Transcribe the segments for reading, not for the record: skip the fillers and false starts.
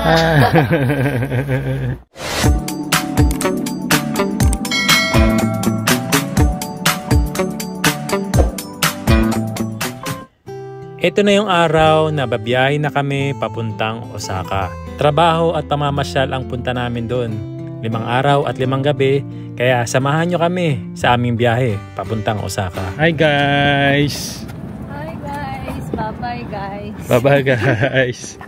Ito na yung araw na babiyahe na kami papuntang Osaka. Trabaho at pamamasyal ang punta namin doon. 5 araw at 5 gabi, kaya samahan nyo kami sa aming biyahe papuntang Osaka. Hi guys! Hi guys! Bye-bye guys! Bye-bye guys!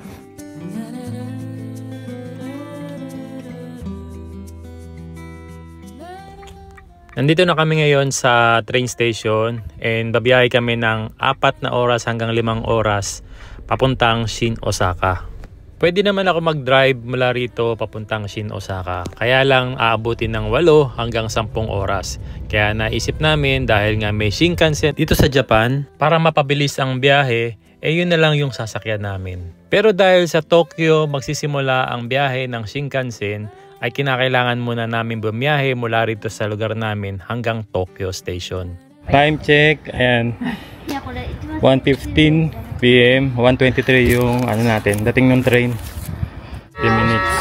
Nandito na kami ngayon sa train station and babiyahe kami ng 4 na oras hanggang 5 oras papuntang Shin Osaka. Pwede naman ako mag-drive mula rito papuntang Shin Osaka. Kaya lang aabutin ng 8 hanggang 10 oras. Kaya naisip namin dahil nga may Shinkansen dito sa Japan, para mapabilis ang biyahe, yun na lang yung sasakyan namin. Pero dahil sa Tokyo magsisimula ang biyahe ng Shinkansen, ay kinakailangan muna namin bumiyahe mula rito sa lugar namin hanggang Tokyo Station. Time check, ayan, 1:15 PM, 1:23 yung ano natin, dating ng train, 10 minutes.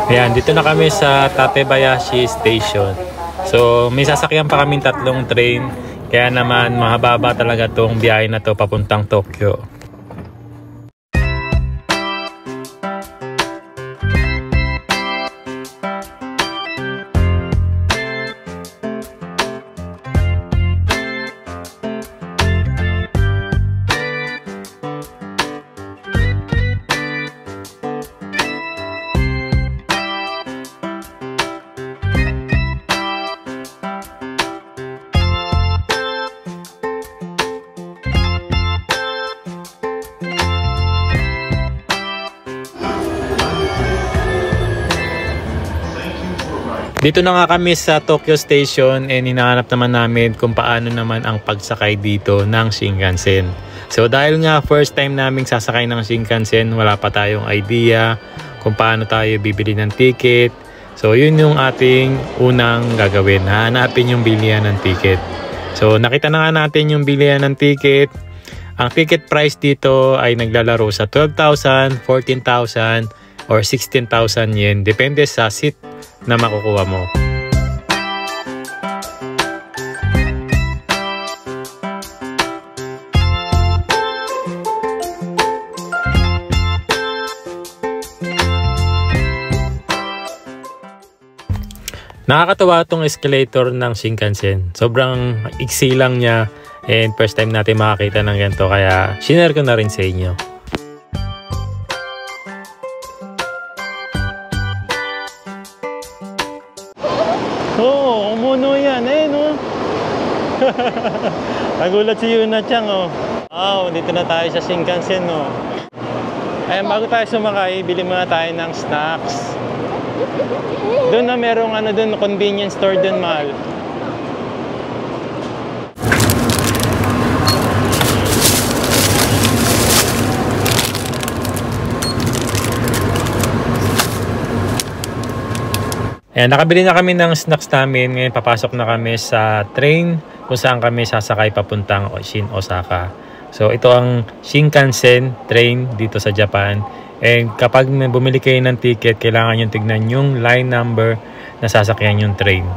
Ayan, dito na kami sa Tatebayashi Station. So, may sasakyan pa kaming 3 train. Kaya naman, mahaba talaga tong biyahe na to papuntang Tokyo. Dito na nga kami sa Tokyo Station and hinahanap naman namin kung paano naman ang pagsakay dito ng Shinkansen. So dahil nga first time naming sasakay ng Shinkansen, wala pa tayong idea kung paano tayo bibili ng ticket. So yun yung ating unang gagawin, hahanapin yung bilihan ng ticket. So nakita na nga natin yung bilihan ng ticket. Ang ticket price dito ay naglalaro sa 12,000, 14,000 or 16,000 yen. Depende sa seat na makukuha mo. Nakakatawa itong escalator ng Shinkansen. Sobrang iksi lang niya and first time natin makakita ng ganito, kaya shinare ko na rin sa inyo. Oo, umuno yan eh, no? Nagulat si Yuna-chan, oh. Wow, dito na tayo sa Shinkansen, no? Ayan, bago tayo sumakay, bili muna tayo ng snacks. Doon na merong ano doon, convenience store doon, mahal. Ayan, nakabili na kami ng snacks namin. Ngayon papasok na kami sa train kung saan kami sasakay papuntang Shin Osaka. So ito ang Shinkansen train dito sa Japan. And kapag bumili kayo ng ticket, kailangan yung tignan yung line number na sasakyan yung train.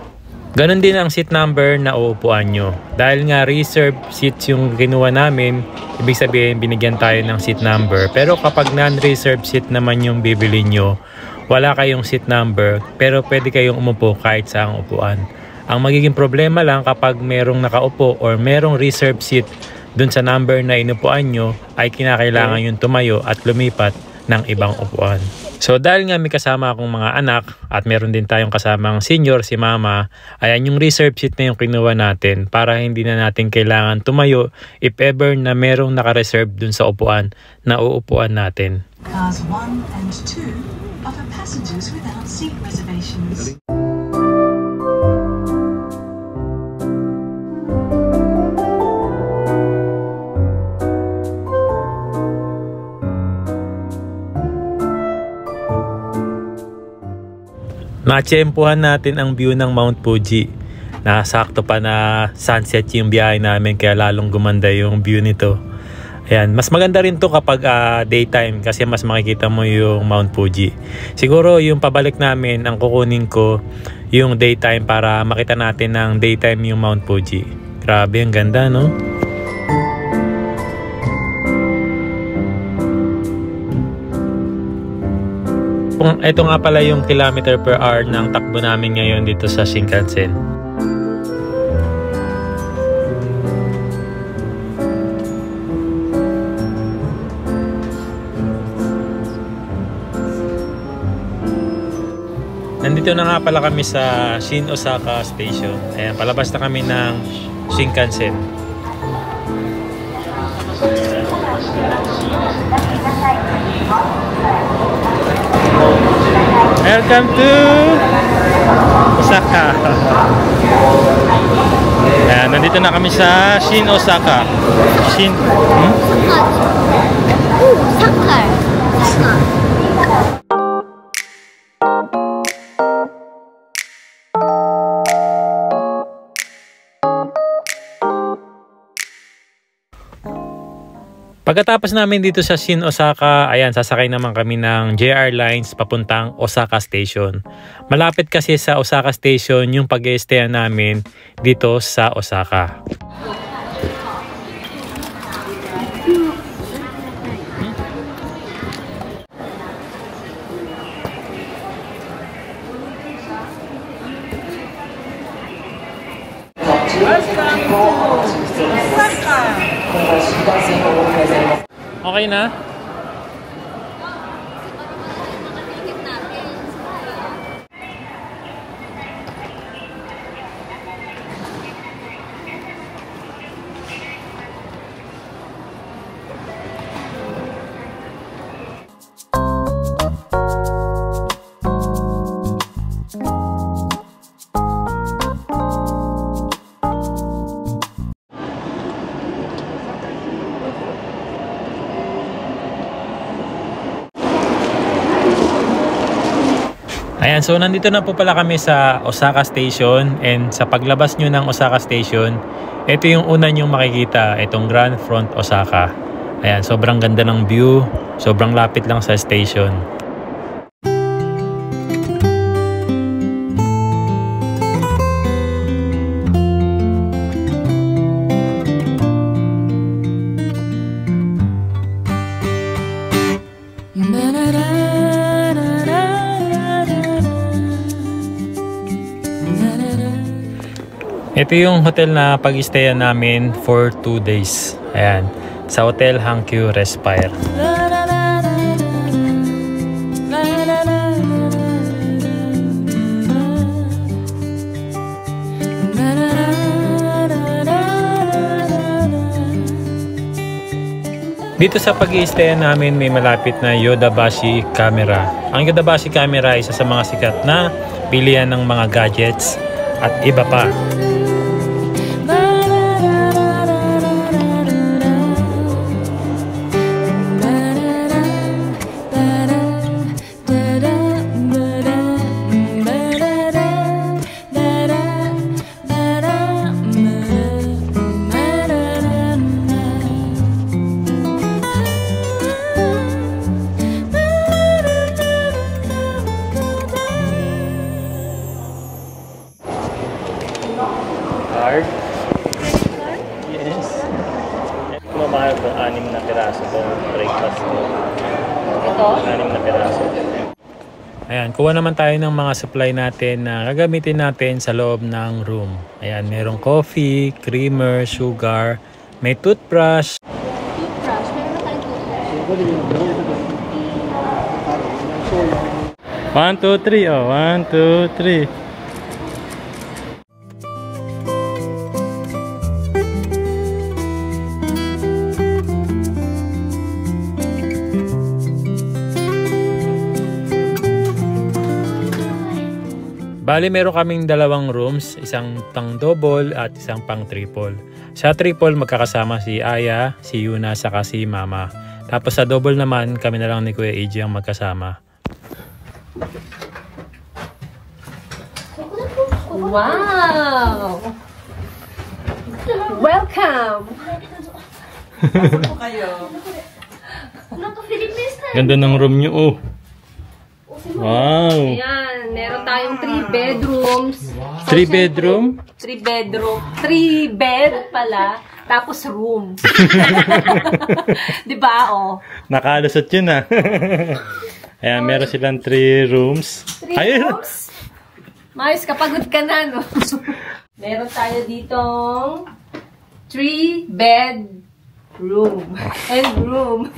Ganon din ang seat number na uupuan nyo. Dahil nga reserve seats yung kinuha namin, ibig sabihin binigyan tayo ng seat number. Pero kapag non-reserve seat naman yung bibili nyo, wala kayong seat number, pero pwede kayong umupo kahit saang upuan. Ang magiging problema lang kapag merong nakaupo or merong reserve seat dun sa number na inupuan nyo, ay kinakailangan yung tumayo at lumipat ng ibang upuan. So dahil nga may kasama akong mga anak at meron din tayong kasamang senior, si mama, ayan yung reserve seat na yung kinuha natin para hindi na natin kailangan tumayo if ever na merong naka-reserve dun sa upuan na uupuan natin. Cars 1 and 2 offer passengers without seat reservations. Matsyempuhan natin ang view ng Mount Fuji. Nasakto pa na sunset yung biyahe namin kaya lalong gumanda yung view nito. Ayan, mas maganda rin to kapag daytime kasi mas makikita mo yung Mount Fuji. Siguro yung pabalik namin, ang kukunin ko yung daytime para makita natin ng daytime yung Mount Fuji. Grabe, ang ganda, no? Ito nga pala yung kilometer per hour ng takbo namin ngayon dito sa Shinkansen. Nandito na nga pala kami sa Shin Osaka Station. Ayan, palabas na kami ng Shinkansen. Welcome to Osaka. Ayan, nandito na kami sa Shin Osaka. Shin... Sakar. Pagkatapos namin dito sa Shin Osaka, ayan, sasakay naman kami ng JR Lines papuntang Osaka Station. Malapit kasi sa Osaka Station yung pag-i-stayan namin dito sa Osaka. Okay na? Ayan, so nandito na po pala kami sa Osaka Station, and sa paglabas nyo ng Osaka Station, ito yung una nyong makikita, itong Grand Front Osaka. Ayan, sobrang ganda ng view, sobrang lapit lang sa station. Ito yung hotel na pag-stayan namin for 2 days. Ayan, sa Hotel Hankyu Respire. Dito sa pag-i-stayan namin may malapit na Yodobashi Camera. Ang Yodobashi Camera ay isa sa mga sikat na pilihan ng mga gadgets at iba pa. Card? Yes. Kumamahal ko 6 na piraso itong breakfast ko. Ito? 6 na piraso. Ayan, kuha naman tayo ng mga supply natin na gagamitin natin sa loob ng room. Ayan, merong coffee, creamer, sugar, may toothbrush. Toothbrush? Meron na tayong toothbrush. 1, 2, 3. Oh, 1, 2, 3. Bali, meron kaming 2 rooms, isang pang double at isang pang triple. Sa triple, magkakasama si Aya, si Yuna, saka si Mama. Tapos sa double naman, kami na lang ni Kuya AJ ang magkasama. Wow! Welcome! Ganda ng room nyo, oh. Wow. Ayan, meron tayong 3 bedrooms. 3 bedroom? 3 bedroom. 3 bed pala. Tapos room. Diba, oh? Nakalusot yun, ah. Ayan, meron silang 3 rooms. 3 rooms? Mayos, kapagod ka na, no? Meron tayo ditong 3 bed room. And room.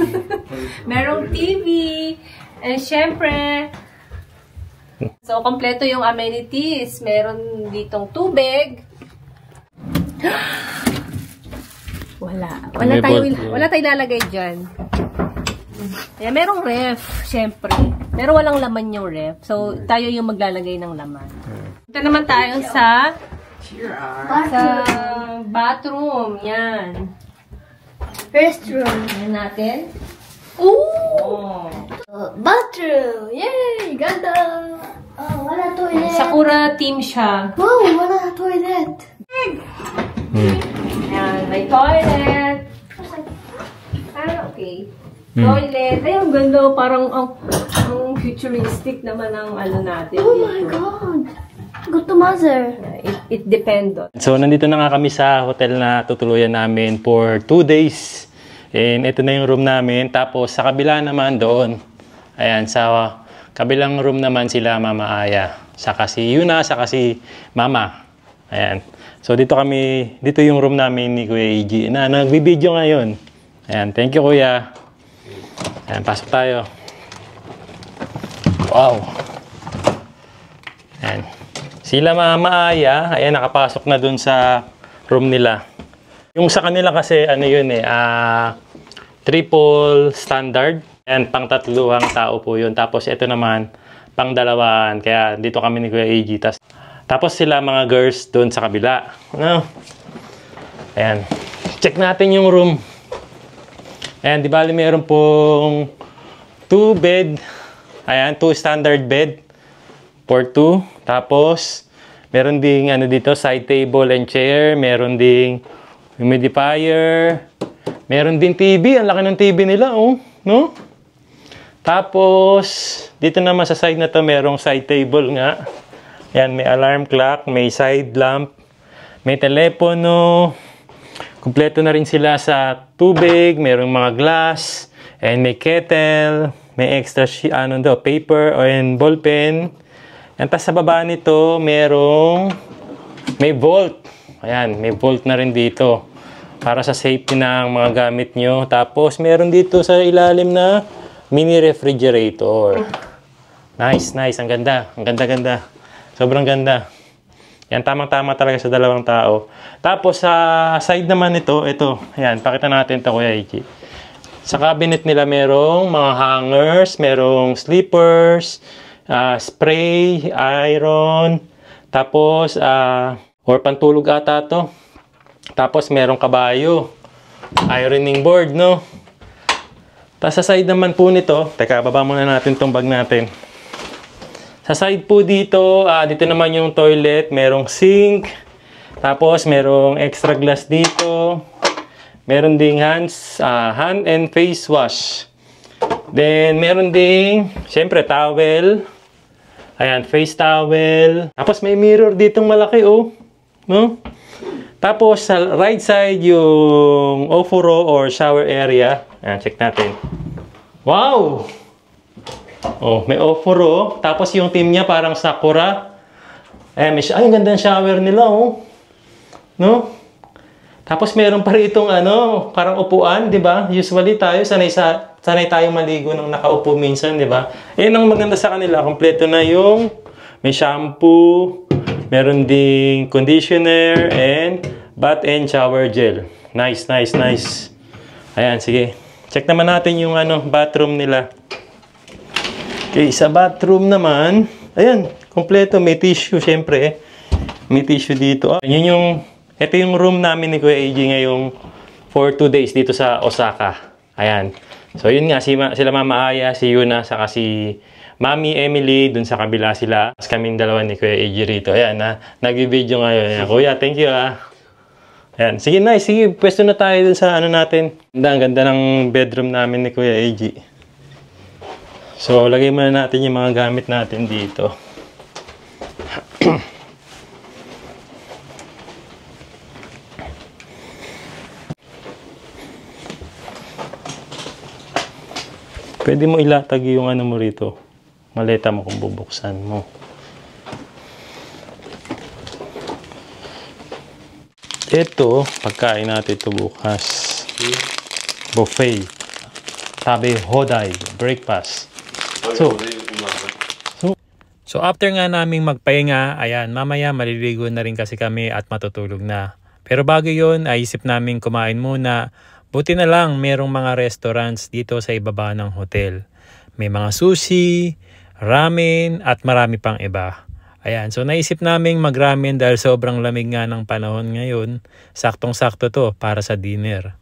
Merong TV. And syempre, so, kompleto yung amenities. Meron ditong tubig. Wala tayong lalagay dyan. Ayan, merong ref, syempre. Pero walang laman yung ref. So, tayo yung maglalagay ng laman. Ito naman tayo sa bathroom. Yan. First room. Yan natin. Ooh! Bathroom! Yay! Ganda! Oh, wala toilet. Sakura team siya. Wow, wala toilet. Yan, may toilet. Okay. Toilet. Ay, ang ganda. Parang ang futuristic naman ang ano natin. Oh my God! Good to mother. It depends on. So, nandito na nga kami sa hotel na tutuluyan namin for 2 days. And ito na yung room namin. Tapos, sa kabila naman doon. Ayan, sa kabilang room naman sila Mama Aya. Saka si Yuna, saka si Mama. Ayan. So, dito yung room namin ni Kuya EG na nagbibideo ngayon. Ayan, thank you Kuya. Ayan, pasok tayo. Wow. Ayan. Sila Mama Aya, ayan, nakapasok na dun sa room nila. Yung sa kanila kasi, ano yun triple standard. Ayan, pang 3 tao po yun. Tapos ito naman, pang 2. Kaya dito kami ni Kuya EG. Tapos sila mga girls dun sa kabila. Ano? Ayan. Check natin yung room. Ayan, di bali meron pong 2 bed. Ayan, 2 standard bed. For 2. Tapos, meron ding ano dito, side table and chair. Meron ding humidifier. Meron din TV. Ang laki ng TV nila, oh. No? Tapos, dito naman sa side na to, merong side table nga. Ayan, may alarm clock, may side lamp, may telepono. Kumpleto na rin sila sa tubig, merong mga glass, and may kettle, may extra paper and ballpen. And tas sa baba nito, may vault. Ayan, may vault na rin dito para sa safety ng mga gamit nyo. Tapos, meron dito sa ilalim na mini refrigerator. Nice, nice. Ang ganda. Ang ganda-ganda. Sobrang ganda. Yan, tamang-tama talaga sa 2 tao. Tapos, sa side naman ito. Ayan, pakita natin ito, Kuya Iki. Sa cabinet nila, merong mga hangers, merong slippers, spray, iron, tapos, or pantulog ata to. Tapos, merong kabayo, ironing board, no? Tapos, sa side naman po nito, teka, baba muna natin itong bag natin. Sa side po dito, dito naman yung toilet, merong sink, tapos, merong extra glass dito, meron ding hand and face wash. Then, meron ding, syempre, towel. Ayan, face towel. Tapos, may mirror ditong malaki, oh. No? Tapos, sa right side, yung ofuro or shower area. Ayan, check natin. Wow! Oh, may ofuro. Tapos, yung team niya parang Sakura. Ayan, ay, ang ganda ng shower nila, oh. No? Tapos, meron pa rin itong, parang upuan, di ba? Usually tayo, sanay tayo maligo nang nakaupo minsan, di ba? Ang maganda sa kanila, kompleto na yung may shampoo, meron ding conditioner, and bath and shower gel. Nice, nice, nice. Ayan, sige. Check naman natin yung bathroom nila. Okay, sa bathroom naman, ayan, kompleto. May tissue, syempre. May tissue dito. Ito yung room namin ni Kuya AJ ngayong for 2 days dito sa Osaka. Ayan. So, yun nga, sila Mama Aya, si Yuna, saka si Mami Emily, dun sa kabila sila. Tapos kaming dalawa ni Kuya AJ rito. Ayan, nag-video ngayon. Ayan, Kuya, thank you Ayan, sige na, sige, pwesto na tayo dun sa ano natin. Ang ganda ng bedroom namin ni Kuya AJ. So, lagay muna natin yung mga gamit natin dito. Pwede mo ilatag yung ano mo rito. Maleta mo kung bubuksan mo. Ito, pagkain natin ito bukas. Buffet. Sabi, Hoday. Breakfast. So after nga naming magpahinga, ayan, mamaya maliligo na rin kasi kami at matutulog na. Pero bago yun, ay isip namin kumain muna. Buti na lang, merong mga restaurants dito sa ibaba ng hotel. May mga sushi, ramen, at marami pang iba. Ayan, so naisip namin mag-ramen dahil sobrang lamig nga ng panahon ngayon. Saktong-sakto to para sa dinner.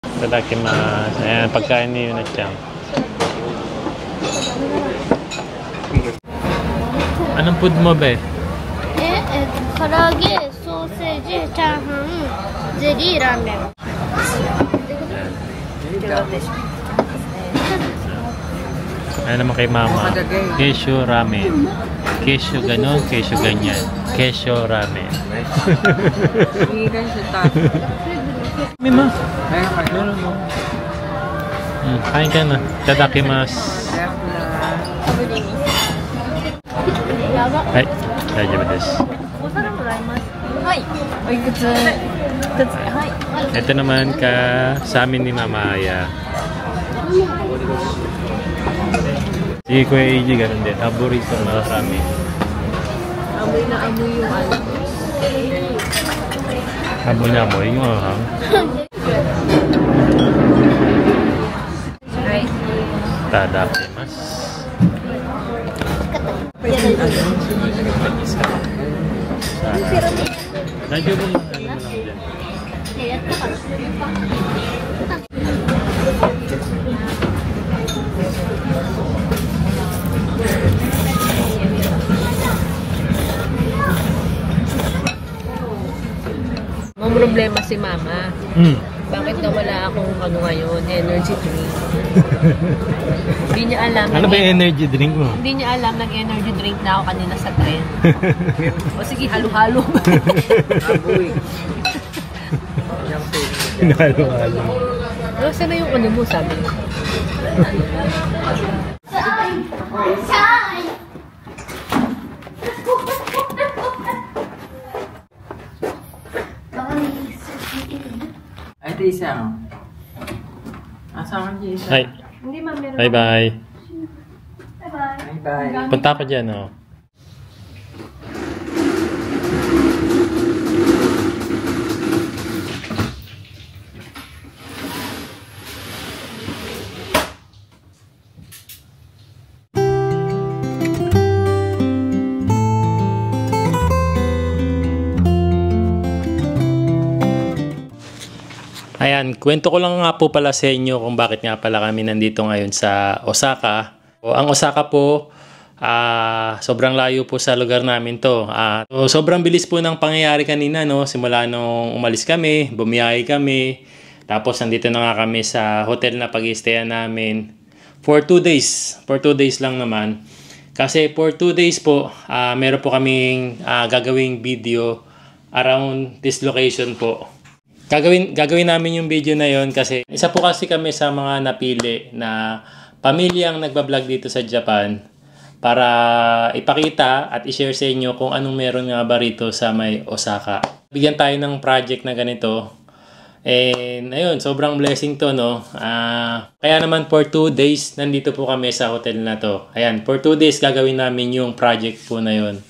Tadakimasu. Ayan, pagkain ni Yuna-chan. Anong food mo, be? 唐揚げ、ソーセージ、チャーハン、ゼリー、ラーメン。 Ano naman kay mama? Kesyo ramen. Kesyo ganon, kesyo ganyan. Kesyo ramen. Mima. Kain ka na. Tadakimasu. Hai, daijoubu desu. Ito naman sa amin ni Mama Aya. Si Kuya AJ ganun din. Paborito na ramen. Amoy na amoy yung ano. Amoy na amoy yung ahang. Tadakimasu. Medyo mo ano mo lang dyan. May problema si Mama. Bakit nawala akong ano ngayon, energy drink? Hindi niya alam. Ano ba yung energy drink mo? Hindi niya alam, nag-energy drink na ako kanina sa tren. O sige, halo-halo. Halo-halo. Ano, sana yung ano mo, sabi? Ay, ito isa. Asahan niya isa. Hi. Hindi, ma'am, meron. Bye-bye. Bye-bye. Punta pa dyan, oh. Ayan, kwento ko lang nga po pala sa inyo kung bakit nga pala kami nandito ngayon sa Osaka. Ang Osaka po, sobrang layo po sa lugar namin to. So, sobrang bilis po ng pangyayari kanina, no? Simula nung umalis kami, bumiyahe kami. Tapos nandito na nga kami sa hotel na pag-i-stayan namin for 2 days. For 2 days lang naman. Kasi for 2 days po, meron po kaming gagawing video around this location po. Gagawin namin yung video na yon kasi isa po kasi kami sa mga napili na pamilyang nagbablog dito sa Japan para ipakita at i-share sa inyo kung anong meron nga ba rito sa may Osaka. Bigyan tayo ng project na ganito. And ayun, sobrang blessing to, no? Kaya naman for 2 days nandito po kami sa hotel na to. Ayan, for 2 days gagawin namin yung project po na yon.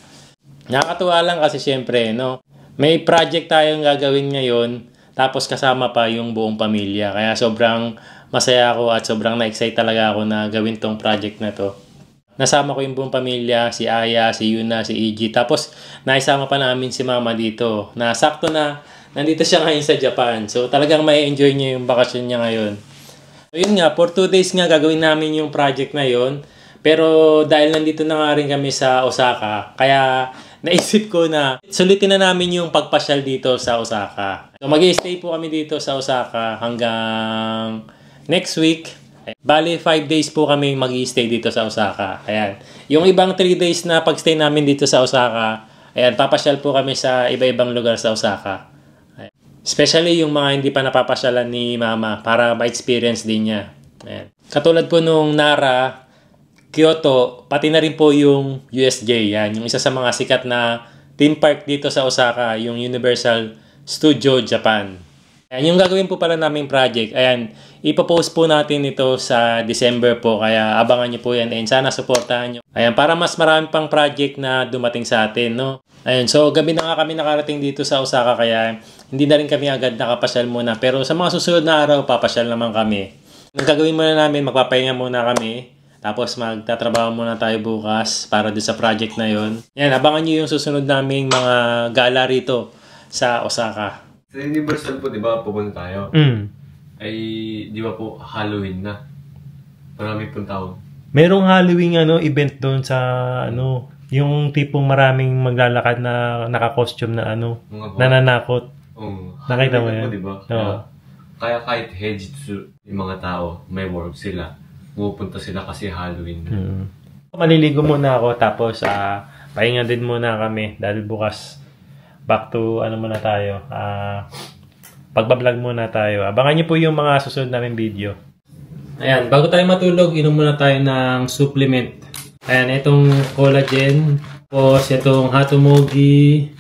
Nakakatuwa lang kasi syempre, no? May project tayong gagawin ngayon. Tapos kasama pa yung buong pamilya. Kaya sobrang masaya ako at sobrang na-excite talaga ako na gawin tong project na to. Nasama ko yung buong pamilya, si Aya, si Yuna, si EG. Tapos naisama pa namin si Mama dito. Na sakto na nandito siya ngayon sa Japan. So talagang may enjoy niya yung bakasyon niya ngayon. So yun nga, for 2 days nga gagawin namin yung project na yon. Pero dahil nandito na nga rin kami sa Osaka, kaya naisip ko na sulitin na namin yung pagpasyal dito sa Osaka. So mag-i-stay po kami dito sa Osaka hanggang next week. Bali, 5 days po kami mag-i-stay dito sa Osaka. Ayan. Yung ibang 3 days na pag-stay namin dito sa Osaka, ayan, papasyal po kami sa iba-ibang lugar sa Osaka. Ayan. Especially yung mga hindi pa napapasyalan ni Mama para ma-experience din niya. Ayan. Katulad po nung Nara, Kyoto, pati na rin po yung USJ. Yan, yung isa sa mga sikat na theme park dito sa Osaka, yung Universal Studio Japan. Ayan, yung gagawin po pala naming project, ayan, ipopost po natin ito sa December po, kaya abangan nyo po yan and sana supportahan nyo. Ayan, para mas marami pang project na dumating sa atin, no? Ayan, so gabi na nga kami nakarating dito sa Osaka, kaya hindi na rin kami agad nakapasyal muna. Pero sa mga susunod na araw, papasyal naman kami. Ang gagawin muna namin, magpapahinga muna kami. Tapos magtatrabaho muna tayo bukas para doon sa project na yon. Yan, abangan nyo yung susunod naming mga gala rito sa Osaka. Sa Universal po, di ba, pupunta tayo? Ay, di ba po, Halloween na. Marami pong tao. Merong Halloween event doon sa yung tipong maraming maglalakad na naka-costume na nananakot. Nakita mo yan? Po, diba? Oo. Kaya kahit Hejitsu, yung mga tao, may work sila. Pupunta sila kasi Halloween. Maliligo muna ako tapos pahinga din muna kami dahil bukas back to muna tayo. Pagbablog muna tayo. Abangan niyo po yung mga susunod namin video. Ayan, bago tayo matulog, inom muna tayo ng supplement. Ayan, itong collagen. Tapos itong Hatomogi.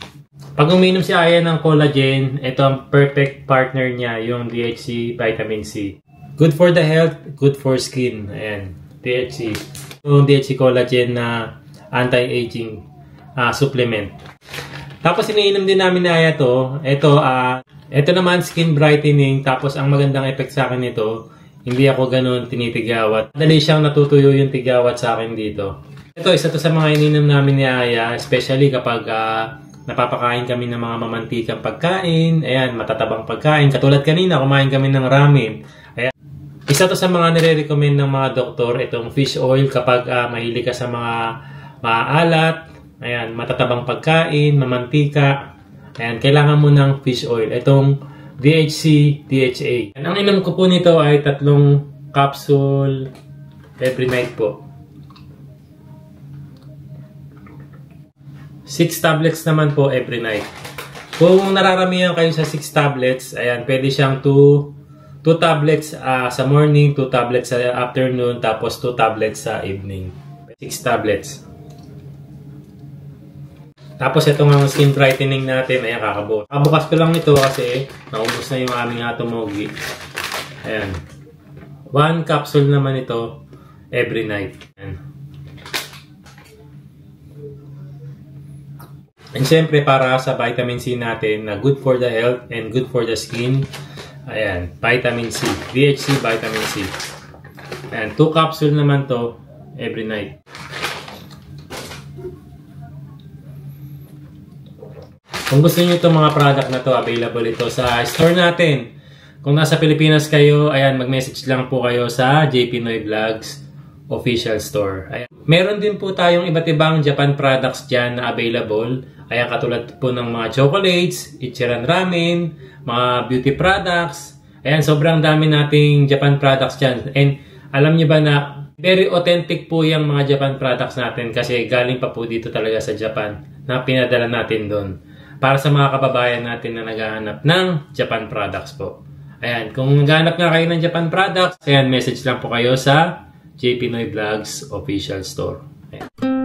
Pag uminom si Aya ng collagen, ito ang perfect partner niya, yung DHC Vitamin C. Good for the health, good for skin. Ayan, DHC. Yung DHC collagen na anti-aging supplement. Tapos iniinom din namin na ito. Ito naman skin brightening. Tapos ang magandang effect sa akin nito, hindi ako ganun tinitigawat. Dali siyang natutuyo yung tigawat sa akin dito. Ito, isa to sa mga ininom namin ni Aya, especially kapag napapakain kami ng mga mamantikang pagkain. Ayan, matatabang pagkain. Katulad kanina, kumain kami ng ramen. Ayan. Isa to sa mga nire-recommend ng mga doktor, itong fish oil kapag mahilig ka sa mga maalat, ayan, matatabang pagkain, mamantika, ayan, kailangan mo ng fish oil. Itong DHC, DHA. Ang inom ko po nito ay 3 capsule every night po. 6 tablets naman po every night. Kung nararamihan kayo sa 6 tablets, ayan, pwede siyang 2 tablets sa morning, 2 tablets sa afternoon, tapos 2 tablets sa evening. 6 tablets. Tapos itong ang skin brightening natin, ayan, kakabukas. Kakabukas ko lang ito kasi naubos na yung aming Hatomogi. Ayan. 1 capsule naman ito every night. Ayan. And syempre para sa vitamin C natin na good for the health and good for the skin. Ayan, vitamin C. DHC vitamin C. Ayan, 2 capsule naman to every night. Kung gusto niyo itong mga product na to, available ito sa store natin. Kung nasa Pilipinas kayo, ayan, mag-message lang po kayo sa JP Noy Vlogs official store. Ayan. Meron din po tayong iba't ibang Japan products dyan na available. Ayan, katulad po ng mga chocolates, Ichiran Ramen, mga beauty products. Ayan, sobrang dami nating Japan products dyan. And alam niyo ba na very authentic po yung mga Japan products natin kasi galing pa po dito talaga sa Japan na pinadala natin doon. Para sa mga kababayan natin na naghahanap ng Japan products po. Ayan, kung naghahanap nga kayo ng Japan products, ayan, message lang po kayo sa JP Noy Vlogs official store. Ayan.